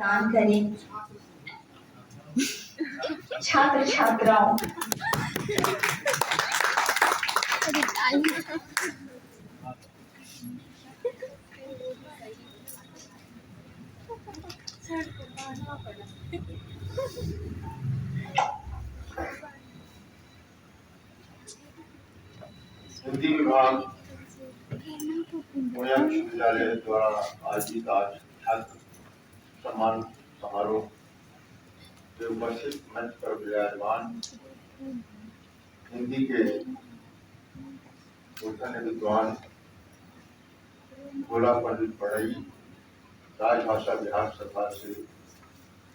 दान करें। छात्र छात्राओं, हिंदी विभाग पूर्णिया विश्वविद्यालय द्वारा आयोजित आज छात्र सम्मान समारोह में उपस्थित मंच पर विराजमान हिंदी के मूर्धन्य विद्वान भोला पंडित पढ़ई राजभाषा बिहार सरकार से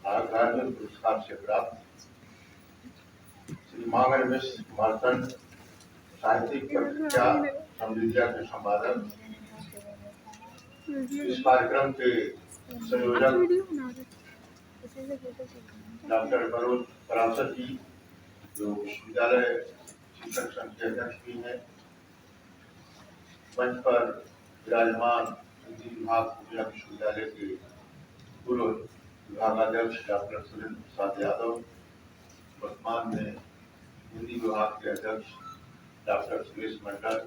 भारत पुरस्कार से प्राप्त श्री मांगल मिश्र मार्तंड साहित्यिक पत्रिका समृद्धिया के संपादक, इस कार्यक्रम के संयोजक डॉक्टर मनोज पराशर जी, जो विश्वविद्यालय शिक्षक संघ के अध्यक्ष भी हैं, मंच पर विराजमान हिंदी विभाग पूर्णिया विश्वविद्यालय के पूर्व विभागाध्यक्ष डॉक्टर सुरेंद्र प्रसाद यादव, वर्तमान में हिंदी विभाग के अध्यक्ष डॉक्टर सुरेश मंडल,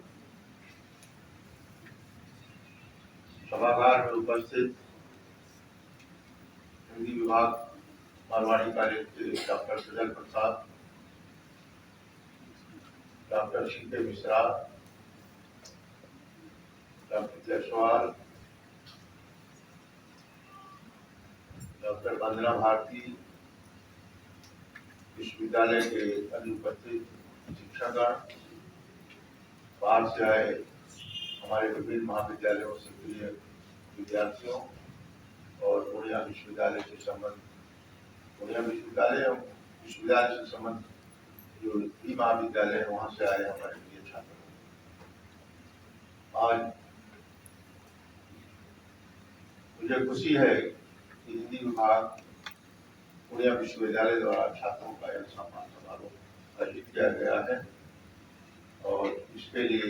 सभागार में उपस्थित हिंदी विभाग मारवाड़ी कॉलेज के डॉक्टर सुजल प्रसाद, डॉक्टर शीते मिश्रा, डॉक्टर जायसवाल, डॉक्टर वंदना भारती, विश्वविद्यालय के अन्य उपस्थित शिक्षकगण, बाहर से आए हमारे विभिन्न महाविद्यालयों से प्रिय विद्यार्थियों और पूर्णिया विश्वविद्यालय से संबंध विश्वविद्यालय से संबंध जो भी महाविद्यालय है वहां से आए हमारे प्रिय छात्र। आज मुझे खुशी है कि हिंदी विभाग पूर्णिया विश्वविद्यालय द्वारा छात्रों का यह सम्मान समारोह आयोजित किया गया है और इसके लिए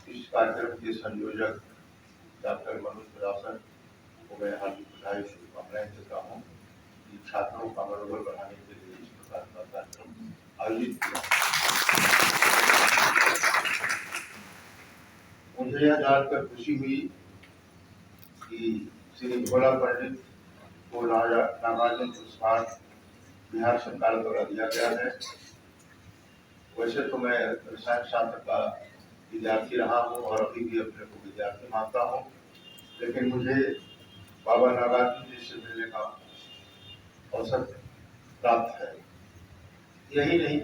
इस कार्यक्रम के संयोजक डॉक्टर मनोज पराशर को मैं हार्दिक बधाई शुभकामनाएं देता हूँ कि छात्रों का मनोबल बढ़ाने के लिए इस प्रकार का कार्यक्रम आयोजित किया। मुझे यह जानकर खुशी हुई कि श्री भोला पंडित को नागार्जुन पुरस्कार बिहार सरकार द्वारा दिया गया है। वैसे तो मैं रसायन शास्त्र का विद्यार्थी रहा हूँ और अभी भी अपने को विद्यार्थी मानता हूँ, लेकिन मुझे बाबा नागार्जुन जी से मिलने का अवसर प्राप्त है। यही नहीं,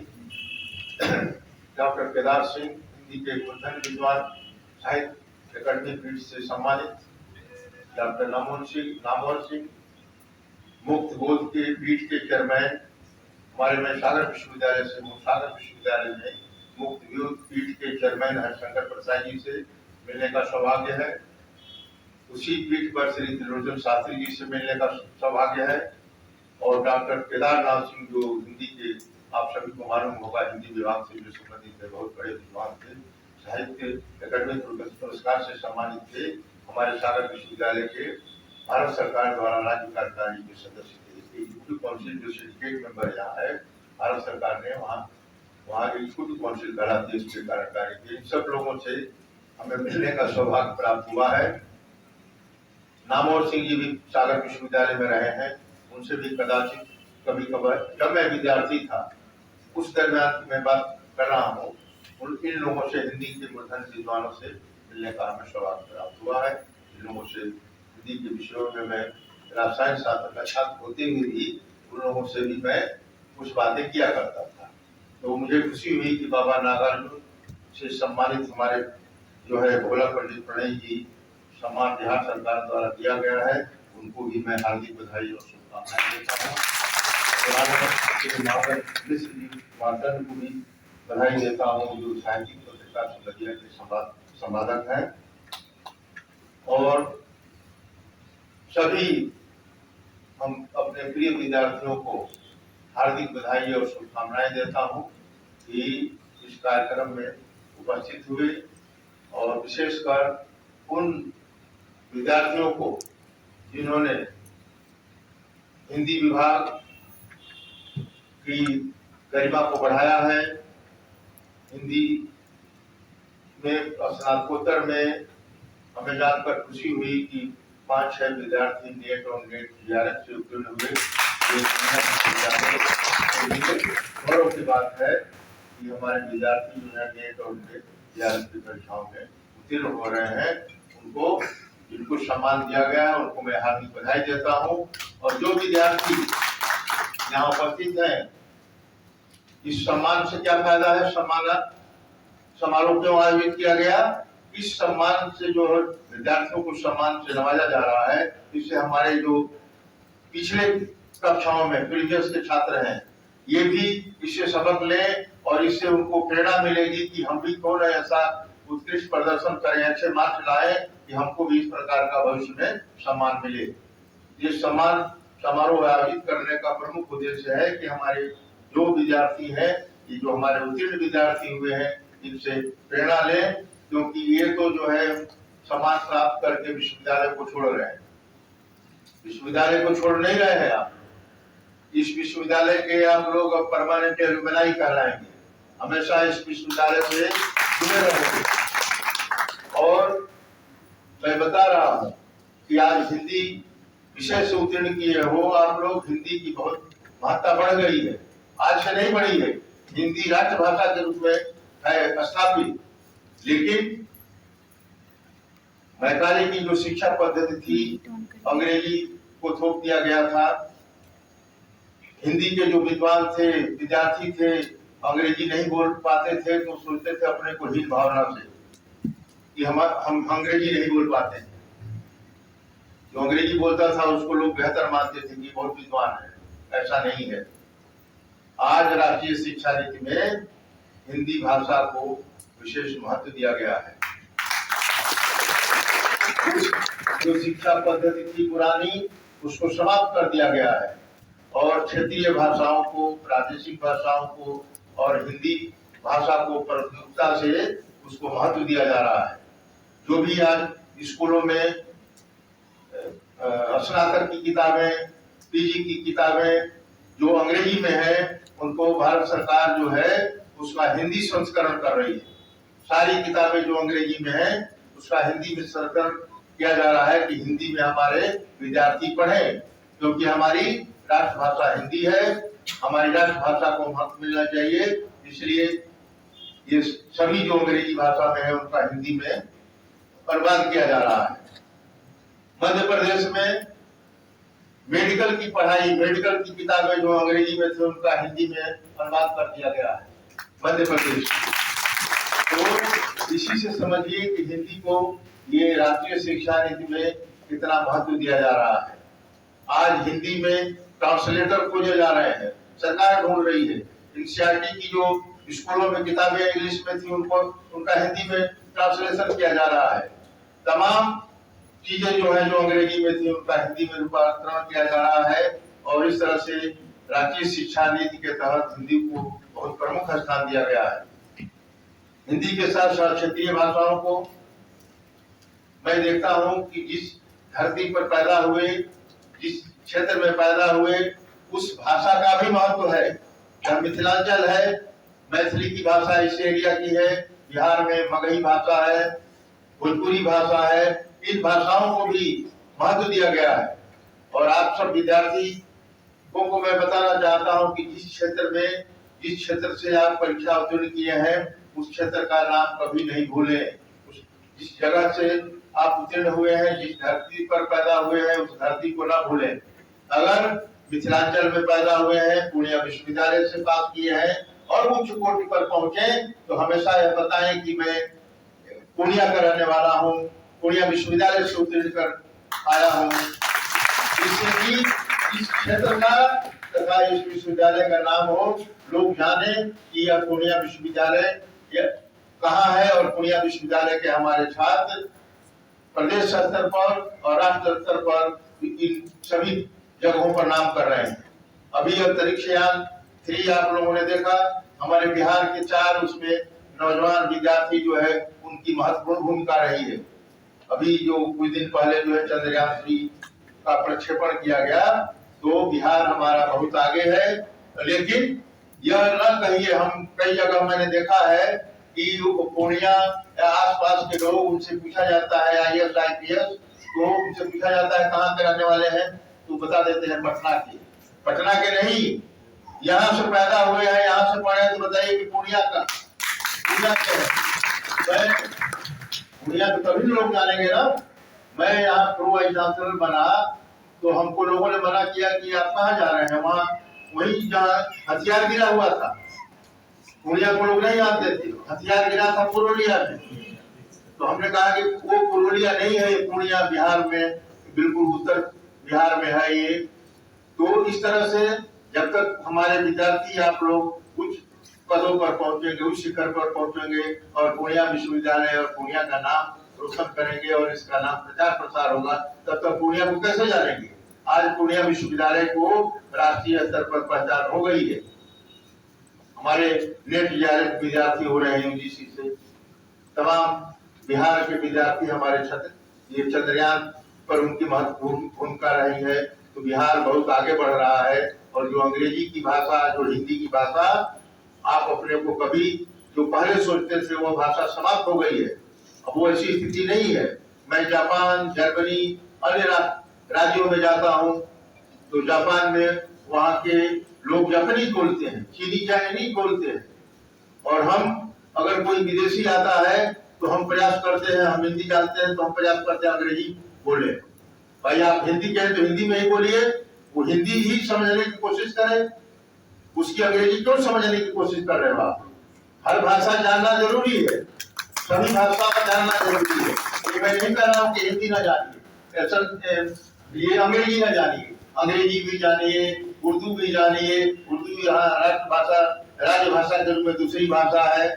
डॉक्टर केदार सिंह हिंदी के मूर्धन्य विद्वान साहित्य अकादमी पीठ से सम्मानित, डॉक्टर नामोहर सिंह मुक्त बोध के पीठ के चेयरमैन, हमारे में सागर विश्वविद्यालय में मुक्त बोध पीठ के चेयरमैन हरिशंकर प्रसाद जी से मिलने का सौभाग्य है। उसी पीठ पर श्री त्रिलोचन शास्त्री जी से मिलने का सौभाग्य है और डॉक्टर केदारनाथ सिंह जो हिंदी के आप सभी को मालूम होगा हिंदी विभाग से जो संबंधित है, बहुत बड़े विद्वान थे, साहित्य अकादमी पुरस्कार से सम्मानित थे, हमारे सागर विश्वविद्यालय के भारत सरकार द्वारा राज्य कार्यकारिणी के सदस्य थे। एग्जीक्यूटिव काउंसिल जो सिंडिकेट मेंबर यहाँ है, भारत सरकार ने वहाँ एग्जीक्यूटिव काउंसिल कराती है इसके कार्यकारिणी के। इन सब लोगों से हमें मिलने का सौभाग्य प्राप्त हुआ है। नामोहर सिंह जी भी सागर विश्वविद्यालय में रहे हैं, उनसे भी कदाचित कभी कभार, जब मैं विद्यार्थी था उस दरमियान की मैं बात कर रहा हूँ, इन लोगों से हिंदी के मूर्धन्य विद्वानों से मिलने का हमें सौभाग्य प्राप्त हुआ है। इन लोगों से हिंदी के विषयों में मैं रसायन शास्त्र का छात्र होते हुए भी उन लोगों से भी मैं कुछ बातें किया करता था। तो मुझे खुशी हुई कि बाबा नागार्जुन से सम्मानित हमारे जो है भोला पंडित प्रणय जी सम्मान बिहार सरकार द्वारा दिया गया है, उनको भी मैं हार्दिक बधाई और शुभकामनाएं देता हूँ। मार्तंड को भी बधाई देता हूँ जो साहित्यिक पत्रिका समृद्धिया के संपादक हैं और सभी हम अपने प्रिय विद्यार्थियों को हार्दिक बधाई और शुभकामनाएं देता हूं कि इस कार्यक्रम में उपस्थित हुए और विशेषकर उन विद्यार्थियों को जिन्होंने हिंदी विभाग की गरिमा को बढ़ाया है। हिंदी में स्नातकोत्तर में हमें जानकर खुशी हुई कि 5-6 विद्यार्थी नेट और नेट जीआरएफ से उत्तीर्ण हुए। गौरव की बात है कि हमारे विद्यार्थी जो है नेट और नेट जीआरएफ की परीक्षाओं में उत्तीर्ण हो रहे हैं। उनको जिनको सम्मान दिया गया है उनको मैं हार्दिक बधाई देता हूँ। और जो विद्यार्थी यहाँ उपस्थित हैं, इस सम्मान से क्या फायदा है? समारोह क्यों आयोजित किया गया? इस सम्मान से जो विद्यार्थियों को सम्मान से नवाजा जा रहा है, इससे हमारे जो पिछले कक्षाओं में प्रीवियस के छात्र हैं, ये भी इससे सबक लें और इससे उनको प्रेरणा मिलेगी कि हम भी क्यों न ऐसा उत्कृष्ट प्रदर्शन करें, अच्छे मार्क्स लाएं कि हमको भी इस प्रकार का भविष्य में सम्मान मिले। ये सम्मान समारोह आयोजित करने का प्रमुख उद्देश्य है कि हमारे जो विद्यार्थी हैं, ये जो हमारे उत्तीर्ण विद्यार्थी हुए हैं, इनसे प्रेरणा लें, क्योंकि ये तो जो है सम्मान प्राप्त करके विश्वविद्यालय को छोड़ रहे हैं। विश्वविद्यालय को छोड़ नहीं रहे हैं आप। इस विश्वविद्यालय के आप लोग अब परमानेंट एलुमनाई कहलाएंगे, हमेशा इस विश्वविद्यालय से जुड़े रहेंगे। और मैं बता रहा हूँ कि आज हिंदी विषय से उत्तीर्ण किए हो आप लोग, हिंदी की बहुत महत्ता बढ़ गई है। आज से नहीं बढ़ी है, हिंदी राष्ट्रभाषा के रूप में है स्थापित। लेकिन मैकाले की जो शिक्षा पद्धति थी, अंग्रेजी को थोप दिया गया था। हिंदी के जो विद्वान थे, विद्यार्थी थे, अंग्रेजी नहीं बोल पाते थे तो सोचते थे अपने को हीन भावना से कि हम अंग्रेजी नहीं बोल पाते। जो अंग्रेजी बोलता था उसको लोग बेहतर मानते थे कि बहुत विद्वान है। ऐसा नहीं है। आज राष्ट्रीय शिक्षा नीति में हिंदी भाषा को विशेष महत्व दिया गया है। जो शिक्षा पद्धति थी पुरानी, उसको समाप्त कर दिया गया है और क्षेत्रीय भाषाओं को, प्रादेशिक भाषाओं को और हिंदी भाषा को प्राथमिकता से उसको महत्व दिया जा रहा है। जो भी आज स्कूलों में स्नातक की किताबें, पीजी की किताबें जो अंग्रेजी में है, उनको भारत सरकार जो है उसका हिंदी संस्करण कर रही है। सारी किताबें जो अंग्रेजी में है उसका हिंदी में संस्करण किया जा रहा है कि हिंदी में हमारे विद्यार्थी पढ़ें, क्योंकि हमारी राष्ट्रभाषा हिंदी है। हमारी राष्ट्रभाषा को महत्व मिलना चाहिए, इसलिए ये सभी जो अंग्रेजी भाषा में है उनका हिंदी में अनुवाद किया जा रहा है। मध्य प्रदेश में मेडिकल की पढ़ाई, मेडिकल की किताबें जो अंग्रेजी में थे उनका हिंदी में अनुवाद कर दिया गया है मध्य प्रदेश। तो इसी से समझिए कि हिंदी को ये राष्ट्रीय शिक्षा नीति में कितना महत्व दिया जा रहा है। आज हिंदी में ट्रांसलेटर खोजे जा रहे हैं, सरकार ढूंढ रही है। एनसीईआरटी की जो स्कूलों में किताबें इंग्लिश में थी उनका हिंदी में ट्रांसलेशन किया जा रहा है। तमाम चीजें जो है जो अंग्रेजी में थी उनका हिंदी में रूपांतरण किया जा रहा है और इस तरह से राष्ट्रीय शिक्षा नीति के तहत हिंदी को बहुत प्रमुख स्थान दिया गया है। हिंदी के साथ साथ क्षेत्रीय भाषाओं को मैं देखता हूं कि जिस धरती पर पैदा हुए, जिस क्षेत्र में पैदा हुए, उस भाषा का भी महत्व है। जब मिथिलांचल है, मैथिली की भाषा इस एरिया की है, बिहार में मगही भाषा है, भोजपुरी भाषा है, इन भाषाओं को भी महत्व दिया गया है। और आप सब विद्यार्थी को मैं बताना चाहता हूं कि जिस क्षेत्र से आप परीक्षा उत्तीर्ण किए हैं, उस क्षेत्र का नाम कभी नहीं भूलें। जिस जगह से आप उत्तीर्ण हुए हैं, जिस धरती पर पैदा हुए हैं, उस धरती को ना भूलें। अगर मिथिलांचल में पैदा हुए हैं, पूर्णिया विश्वविद्यालय से पास किए हैं और उच्च कोटि पर पहुंचे, तो हमेशा यह बताएं कि मैं पूर्णिया का रहने वाला हूँ, पूर्णिया विश्वविद्यालय से उत्तीर्ण कर आया हूँ। इससे कि इस क्षेत्र का तथा इस विश्वविद्यालय का नाम हो, लोग जाने कि यह पूर्णिया विश्वविद्यालय कहाँ है और पूर्णिया विश्वविद्यालय के हमारे छात्र प्रदेश स्तर पर और राष्ट्र स्तर पर इन सभी जगहों पर नाम कर रहे हैं। अभी अंतरिक्ष यान 3 आप लोगों ने देखा, हमारे बिहार के 4 उसमें नौजवान विद्यार्थी जो है उनकी महत्वपूर्ण भूमिका रही है। अभी जो कुछ दिन पहले जो है चंद्रयान 3 का प्रक्षेपण किया गया, तो बिहार हमारा बहुत आगे है। लेकिन यह न कहिए, हम कई जगह मैंने देखा है कि पूर्णिया आसपास के लोग, उनसे पूछा जाता है IAS IPS, तो उनसे पूछा जाता है कहाँ के रहने वाले हैं, तो बता देते हैं पटना के। पटना के नहीं, यहाँ से पैदा हुए हैं, यहाँ से पढ़े, तो बताइए कि पूर्णिया का, पूर्णिया के हैं। पूर्णिया तो तभी लोग जानेंगे ना। मैं यहाँ प्रो वाइस चांसलर बना तो हमको लोगों ने मना किया कि आप कहाँ जा रहे हैं, वहाँ वही जहाँ हथियार गिरा हुआ था, पूर्णिया को लोग नहीं जानते थे, हथियार गिरा था पुरुलिया में। तो हमने कहा कि वो पुरुलिया नहीं है, पूर्णिया बिहार में, बिल्कुल उत्तर बिहार में है ये। तो इस तरह से जब तक हमारे विद्यार्थी, आप लोग उच्च पदों पर पहुंचेंगे, उच्च शिखर पर पहुंचेंगे और पूर्णिया विश्वविद्यालय और पूर्णिया का नाम रोशन करेंगे और इसका नाम प्रचार प्रसार होगा, तब तक पूर्णिया को कैसे जानेंगे। आज पूर्णिया विश्वविद्यालय को राष्ट्रीय स्तर पर पहचान हो गई है। हमारे नेट JRF विद्यार्थी हो रहे हैं UGC से, तमाम बिहार के विद्यार्थी हमारे ये चंद्रयान पर उनकी महत्वपूर्ण भूमिका रही है। तो बिहार बहुत आगे बढ़ रहा है। और जो अंग्रेजी की भाषा, जो हिंदी की भाषा, आप अपने को कभी जो पहले सोचते थे वो भाषा समाप्त हो गई है, अब वो ऐसी स्थिति नहीं है। मैं जापान, जर्मनी, अन्य राज्यों में जाता हूँ तो जापान में वहाँ के लोग जापानीज बोलते हैं, चीनी चाइनीज बोलते हैं। और हम, अगर कोई विदेशी आता है तो हम प्रयास करते हैं, हम हिंदी जानते हैं तो हम प्रयास करते हैं अंग्रेजी बोले। भाई आप हिंदी कहें तो हिंदी में ही बोलिए, वो हिंदी ही समझने की कोशिश करे, उसकी अंग्रेजी क्यों समझने की कोशिश कर रहे हो आप। हर भाषा जानना जरूरी है, सभी भाषा का जानना जरूरी है। ये मैं नहीं कह रहा हूँ कि हिंदी ना जानिए, ये अंग्रेजी ना जानिए, अंग्रेजी भी जानिए, उर्दू भी जानिए। उर्दू यहाँ राज्य भाषा के रूप में दूसरी भाषा है।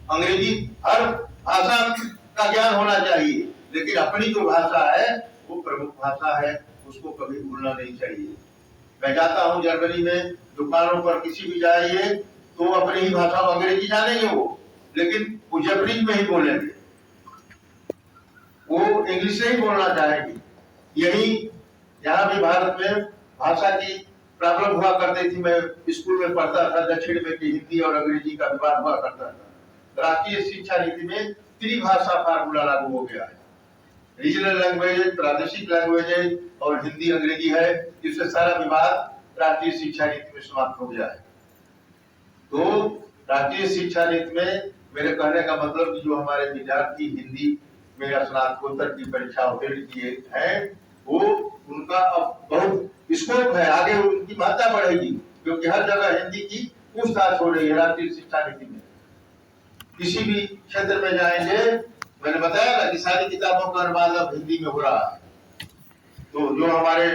अंग्रेजी, हर भाषा का ज्ञान होना चाहिए, लेकिन अपनी जो भाषा है वो प्रमुख भाषा है, उसको कभी भूलना नहीं चाहिए। मैं जाता हूँ जर्मनी में, दुकानों पर किसी भी जाइए तो अपनी ही भाषा, अंग्रेजी जानेंगे वो, लेकिन वो जापानीज में ही बोलेंगे, वो इंग्लिश से ही बोलना चाहेंगे। यही यहाँ भी भारत में भाषा की प्रॉब्लम हुआ करती थी। मैं स्कूल में पढ़ता था दक्षिण में कि हिंदी और अंग्रेजी का विवाद हुआ करता था। राष्ट्रीय शिक्षा नीति में त्रिभाषा फार्मूला लागू हो गया है। रीजनल लैंग्वेज, प्रादेशिक लैंग्वेज और हिंदी अंग्रेजी है, इससे सारा विवाद राष्ट्रीय शिक्षा नीति में समाप्त हो गया है। तो राष्ट्रीय शिक्षा नीति में मेरे कहने का मतलब कि जो हमारे विद्यार्थी हिंदी में स्नातकोत्तर की परीक्षा उत्तीर्ण किए हैं, वो उनका अब बहुत स्कोप है, आगे उनकी महत्ता बढ़ेगी, क्योंकि हर जगह हिंदी की पूछताछ हो रही है राष्ट्रीय शिक्षा नीति में। किसी भी क्षेत्र में जाएंगे, मैंने बताया ना कि सारी किताबों का अनुवाद अब हिंदी में हो रहा है। तो जो हमारे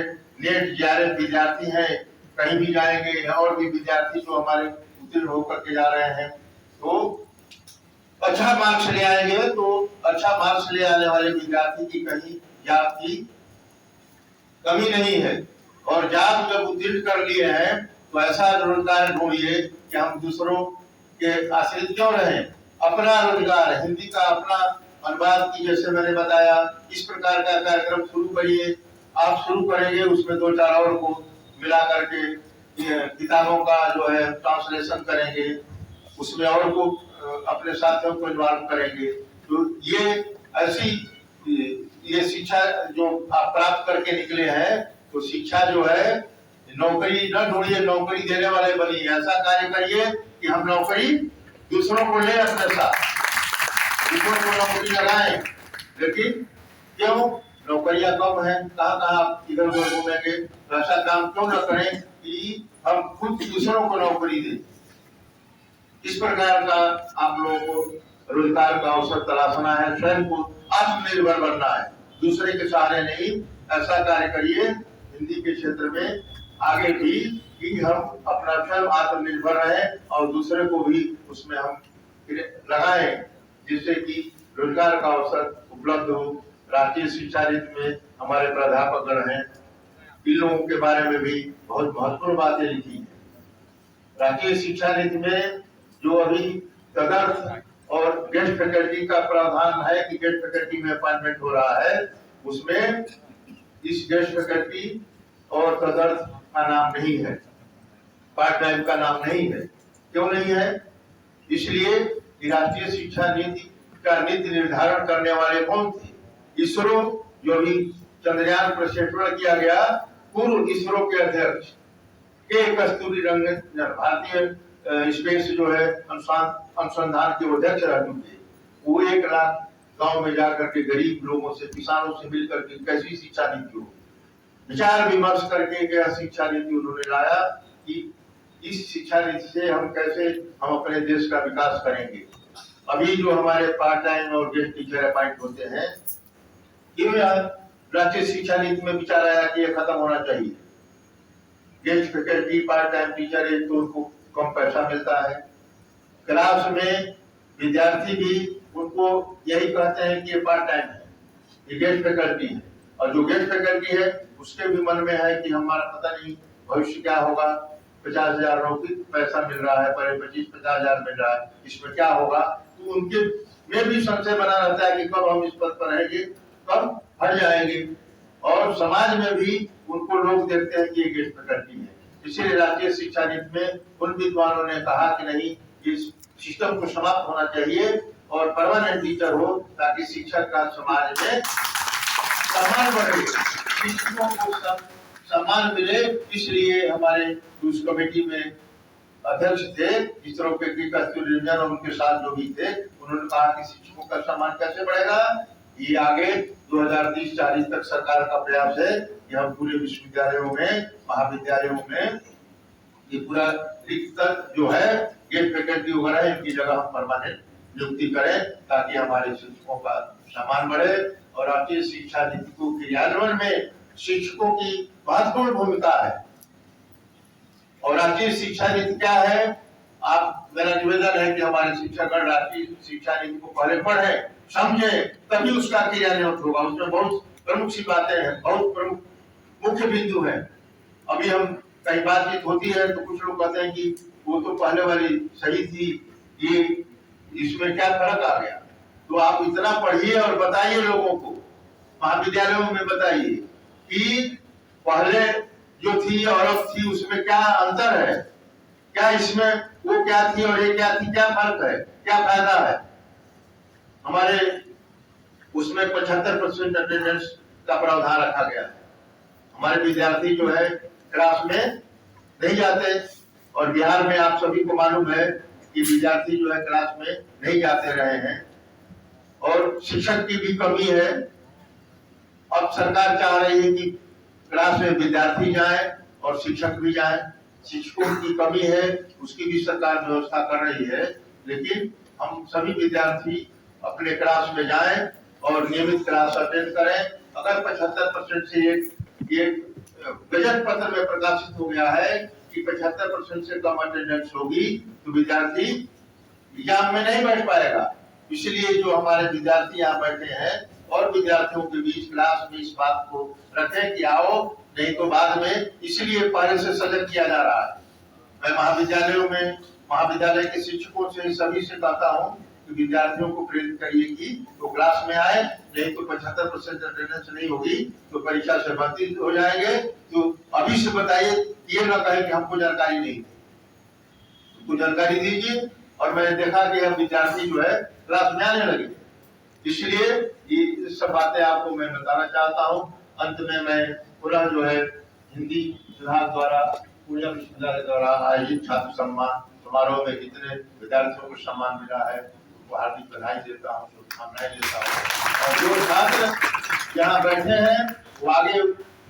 नेट JRF विद्यार्थी हैं, कहीं भी जाएंगे, और भी विद्यार्थी जो हमारे उत्तीर्ण होकर के जा रहे हैं, तो अच्छा मार्क्स ले आएंगे। तो अच्छा मार्क्स ले आने वाले विद्यार्थी की कहीं जात की कमी नहीं है। और जात जब उत्तीर्ण कर लिए हैं तो ऐसा रोजगार ढूंढिए कि हम दूसरों के आश्रित क्यों रहें। अपना रोजगार, हिंदी का अपना अनुवाद की, जैसे मैंने बताया, इस प्रकार का कार्यक्रम शुरू करिए। आप शुरू करेंगे, उसमें 2-4 और को मिला करके किताबों का जो है ट्रांसलेशन करेंगे, उसमें और को अपने साथियों को इन्वॉल्व करेंगे। तो ये शिक्षा जो आप प्राप्त करके निकले हैं, तो शिक्षा जो है, नौकरी न ढूंढिए, नौकरी देने वाले बनिए। ऐसा कार्य करिए कि हम नौकरी दूसरों को ले अपने साथ, दूसरों को नौकरी लगाएं। लेकिन क्यों नौकरियां कम है, कहाँ इधर उधर घूमेंगे, तो ऐसा काम क्यों न करें कि हम खुद दूसरों को नौकरी दें। इस प्रकार का आप लोगों को रोजगार का अवसर तलाशना है, स्वयं को आत्मनिर्भर बनना है, दूसरे के सहारे नहीं। ऐसा कार्य करिए हिंदी के क्षेत्र में आगे भी कि हम अपना स्वयं आत्मनिर्भर रहें और दूसरे को भी उसमें हम लगाएं, जिससे कि रोजगार का अवसर उपलब्ध हो। राष्ट्रीय शिक्षा नीति में हमारे प्राध्यापकगण हैं, इन लोगों के बारे में भी बहुत महत्वपूर्ण बातें लिखी है। राष्ट्रीय शिक्षा नीति में जो अभी तदर्थ और गेस्ट फैकल्टी का प्रावधान है कि गेस्ट फैकल्टी में अपॉइंटमेंट हो रहा है, उसमें इस गेस्ट फैकल्टी और तदर्थ का नाम नहीं है, पार्ट टाइम का नाम नहीं है। क्यों नहीं है? इसलिए कि राष्ट्रीय शिक्षा नीति का नीति निर्धारण करने वाले कौन थे? इसरो, जो भी चंद्रयान प्रक्षेपण किया गया, पूर्व इसरो के अध्यक्ष के कस्तूरी रंगन भारतीय स्पेस जो है अनुसंधान के अध्यक्ष रह चुके। वो 1 लाख गांव में जाकर के गरीब लोगों से, किसानों से मिलकर के कैसी शिक्षा नीति हो, विचार विमर्श करके क्या शिक्षा नीति उन्होंने लाया कि इस शिक्षा नीति से हम कैसे हम अपने देश का विकास करेंगे। अभी जो हमारे पार्ट टाइम और गेस्ट टीचर अपॉइंट होते हैं, ये राष्ट्रीय शिक्षा नीति में विचार आया कि ये खत्म होना चाहिए। Guest faculty, part time teacher, एक तो उनको कम पैसा मिलता है, क्लास में विद्यार्थी भी उनको यही कहते हैं कि ये पार्ट टाइम है, ये गेस्ट फैकल्टी है। और जो गेस्ट फैकल्टी है उसके भी मन में है कि हमारा पता नहीं भविष्य क्या होगा, 50,000 नौकरी पैसा मिल रहा है, पर 25-50,000 मिल रहा है, इसमें क्या होगा। तो उनके में भी संशय बना रहता है कि कब हम इस पद पर रहेंगे, कब हट जाएंगे। और समाज में भी उनको लोग देखते हैं कि ये गेस्ट फैकल्टी है। इसीलिए राष्ट्रीय शिक्षा नीति में उन विद्वानों ने कहा कि नहीं, इस सिस्टम को समाप्त होना चाहिए और परमानेंट टीचर हो, ताकि शिक्षक का समाज में सम्मान बढ़े, शिक्षकों को सम्मान मिले। इसलिए हमारे उस कमेटी में अध्यक्ष थे इसरो के कस्तूरी रंगन, और उनके साथ जो भी थे, उन्होंने कहा कि शिक्षकों का सम्मान कैसे बढ़ेगा। ये आगे 2030-40 तक सरकार का प्रयास है कि हम पूरे विश्वविद्यालयों में, महाविद्यालयों में ये पूरा रिक्त जो है गेस्ट फैकल्टी वगैरह, इनकी जगह हम परमानेंट नियुक्ति करें, ताकि हमारे शिक्षकों का सम्मान बढ़े। और राष्ट्रीय शिक्षा नीति को क्रियान्वयन में शिक्षकों की महत्वपूर्ण भूमिका है। और राष्ट्रीय शिक्षा नीति क्या है, आप, मेरा निवेदन है कि हमारे शिक्षकगण राष्ट्रीय शिक्षा नीति को पहले पढ़े, समझे, तभी उसका क्रियान्वयन होगा। उसमें बहुत प्रमुख सी बातें हैं, बहुत प्रमुख मुख्य बिंदु है। अभी हम कहीं बातचीत होती है तो कुछ लोग कहते हैं कि वो तो पहले वाली सही थी, ये इसमें क्या फर्क आ गया। तो आप इतना पढ़िए और बताइए लोगों को, महाविद्यालयों में बताइए कि पहले जो थी और अब थी उसमें क्या अंतर है, क्या इसमें वो क्या थी और ये क्या थी, क्या फर्क है, क्या फायदा है। हमारे उसमें 75% अटेंडेंस का प्रावधान रखा गया है। हमारे विद्यार्थी जो है क्लास में नहीं जाते, और बिहार में आप सभी को मालूम है कि विद्यार्थी जो है क्लास में नहीं जाते रहे हैं, और शिक्षक की भी कमी है। अब सरकार चाह रही है कि क्लास में विद्यार्थी जाए और शिक्षक भी जाए। शिक्षकों की कमी है, उसकी भी सरकार व्यवस्था कर रही है, लेकिन हम सभी विद्यार्थी अपने क्लास में जाएं और नियमित क्लास अटेंड करें। अगर 75% से ये गजट पत्र में प्रकाशित हो गया है कि 75% से कम अटेंडेंस होगी तो विद्यार्थी एग्जाम में नहीं बैठ पाएगा। इसलिए जो हमारे विद्यार्थी यहाँ बैठे हैं और विद्यार्थियों के बीच क्लास में इस बात को रखें कि आओ, नहीं तो बाद में, इसलिए पहले से सजग किया जा रहा है। मैं महाविद्यालयों में, महाविद्यालय के शिक्षकों से, सभी से कहता हूँ कि विद्यार्थियों को प्रेरित करिए कि वो क्लास में आए, नहीं तो 75% अटेंडेंस नहीं होगी तो परीक्षा से वंचित हो जाएंगे। तो अभी से बताइए, ये न कहे कि हमको जानकारी नहीं थी, तो जानकारी दीजिए। और मैंने देखा कि हम विद्यार्थी जो है क्लास में आने लगे, इसलिए ये सब बातें आपको मैं बताना चाहता हूँ। अंत में मैं पुनः जो है हिंदी विभाग द्वारा, पूर्णिया विश्वविद्यालय द्वारा आयोजित छात्र सम्मान समारोह में जितने विद्यार्थियों को सम्मान मिला है उनको हार्दिक बधाई देता हूँ, शुभकामनाएं देता हूँ। और जो छात्र यहाँ बैठे हैं वो आगे,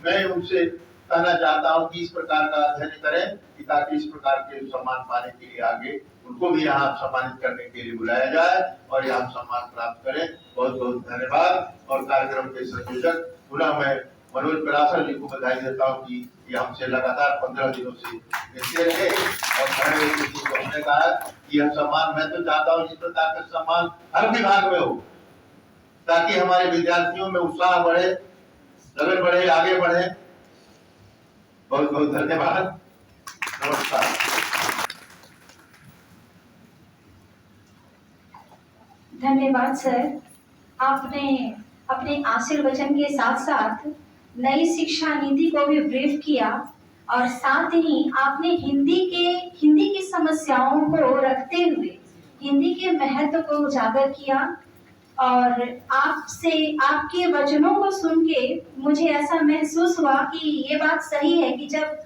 मैं उनसे कहना चाहता हूँ कि इस प्रकार का अध्ययन करें कि ताकि इस प्रकार के सम्मान पाने के लिए आगे उनको भी यहाँ सम्मानित करने के लिए बुलाया जाए और यहाँ सम्मान प्राप्त करें। बहुत बहुत धन्यवाद। और कार्यक्रम के संयोजक पुनः मैं मनोज पराशर जी को बधाई देता हूँ कि ये हमसे लगातार 15 दिनों से मिलते रहे और हमने कहा कि यह सम्मान, मैं तो चाहता हूँ इस प्रकार का सम्मान हर विभाग में हो, ताकि हमारे विद्यार्थियों में उत्साह बढ़े, लगन बढ़े, आगे बढ़े। बहुत बहुत धन्यवाद, नमस्कार। धन्यवाद सर, आपने अपने आशीर्वचन के साथ साथ नई शिक्षा नीति को भी ब्रीफ किया और साथ ही आपने हिंदी की समस्याओं को रखते हुए हिंदी के महत्व को उजागर किया। और आपसे आपके वचनों को सुन के मुझे ऐसा महसूस हुआ कि ये बात सही है कि जब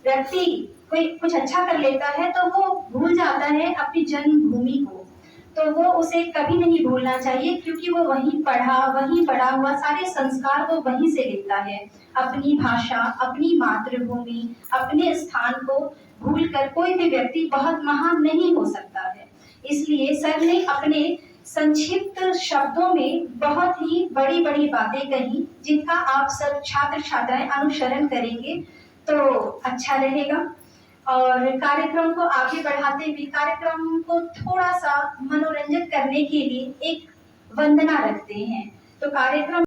व्यक्ति कोई कुछ अच्छा कर लेता है तो वो भूल जाता है अपनी जन्मभूमि को, तो वो उसे कभी नहीं भूलना चाहिए क्योंकि वो वहीं बड़ा हुआ, सारे संस्कार वो वहीं से लेता है। अपनी भाषा, अपनी मातृभूमि, अपने स्थान को भूलकर कोई भी व्यक्ति बहुत महान नहीं हो सकता है। इसलिए सर ने अपने संक्षिप्त शब्दों में बहुत ही बड़ी बड़ी बातें कही जिनका आप सब छात्र छात्राएं अनुसरण करेंगे तो अच्छा रहेगा। और कार्यक्रम को आगे बढ़ाते हुए कार्यक्रम को थोड़ा सा मनोरंजन करने के लिए एक वंदना रखते हैं। तो कार्यक्रम